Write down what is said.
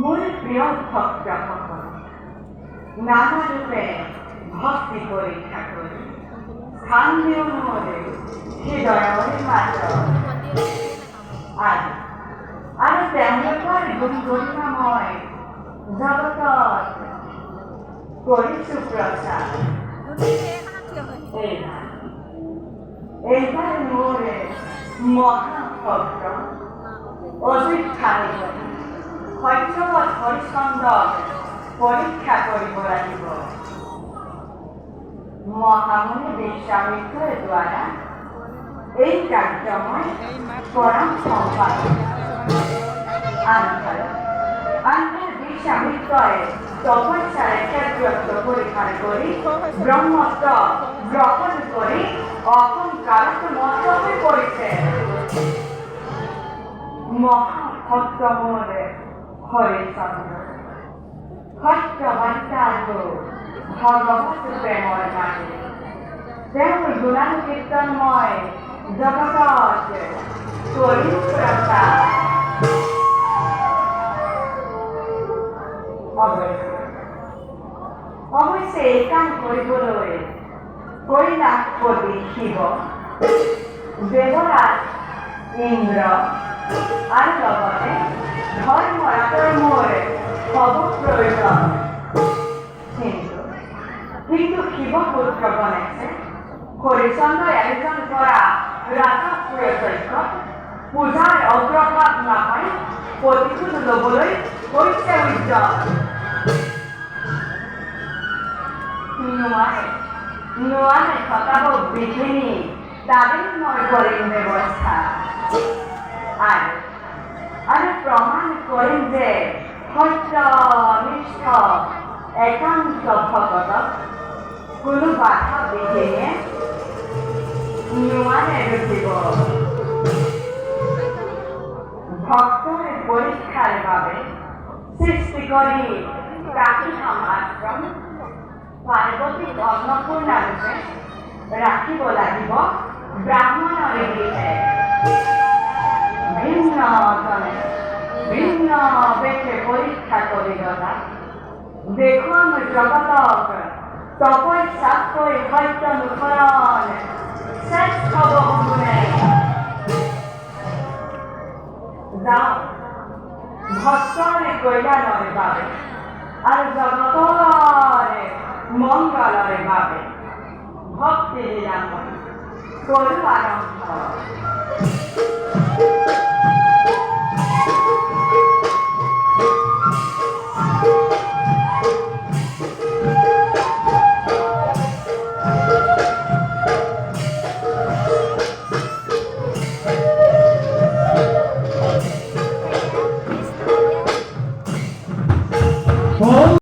মোৰ প্ৰিয় ভক্তসকল, নানা ৰূপে ভক্তি পৰীক্ষা কৰি স্থান দিওঁ মোৰ হৃদয়ৰ মাজত। আৰু তেওঁলোকৰ গুণ গৰিমাময় জগতত কৰিছো প্ৰচাৰ। এইবাৰ মোৰ মহাভক্ত অযোধ্যালৈ সত্যবত হৰিশ্চন্দ্ৰক পৰীক্ষা কৰিব লাগিব। মহামুনি বিশ্বামিত্ৰৰ দ্বাৰা এই কাৰ্য মই পৰম সম্পাদন। আনফালে বিশ্বামিত্ৰই তপস্যাৰে ক্ষেত্ৰত্ব পৰীক্ষা কৰি ব্ৰহ্মত্ব গ্ৰহণ কৰি অসম কালত মত হৈ পৰিছে। মহাভক্ত মোৰ হৰিশ্চন্দ্ৰ সত্যবান্তা আৰু ভগৱত প্ৰেমৰ মাজে তেওঁৰ গুণানুকীৰ্তন মই জগতত কৰিম প্ৰচাৰ। অৱশ্যে এই কাম কৰিবলৈ কৈলাশপতি শিৱ, দেৱৰাজ ইন্দ্ৰ আৰু লগতে ধৰ্মৰাজৰ মোৰ হ'ব প্ৰয়োজন। কিন্তু শিৱপুত্ৰ গণেশে হৰিশ্চন্দ্ৰই আয়োজন কৰা ৰাজপুৰ যজ্ঞত পূজাৰ অগ্ৰভাগ নাপাই প্ৰতিশোধ ল'বলৈ হৈছে উদ্যম। নোৱাৰে ঘটাব বিঘিনি, তাৰেই মই কৰিম ব্যৱস্থা। আৰু প্ৰমাণ কৰিম যে সত্যনিষ্ঠ একান্ত ভকতক কোনো বাধা বিঘিনিয়ে নোৱাৰে ৰুকিব। ভক্তৰ পৰীক্ষাৰ বাবে সৃষ্টি কৰি কাকিনাম আশ্ৰম পাৰ্বতীক অন্নপূৰ্ণা ৰূপে ৰাখিব লাগিব ব্ৰাহ্মণৰ গৃহে। ভিন্নজনে ভিন্ন বেশে পৰীক্ষা কৰি গলা দেখুৱাম জগতক তপস্যাতকৈ সত্য অনুসৰণ শ্ৰেষ্ঠ বহুগুণে। যাওঁ ভক্তৰ কল্যাণৰ বাবে আৰু জগতৰ মংগলৰ বাবে ভক্তি লীলা কৰোঁ আৰম্ভ।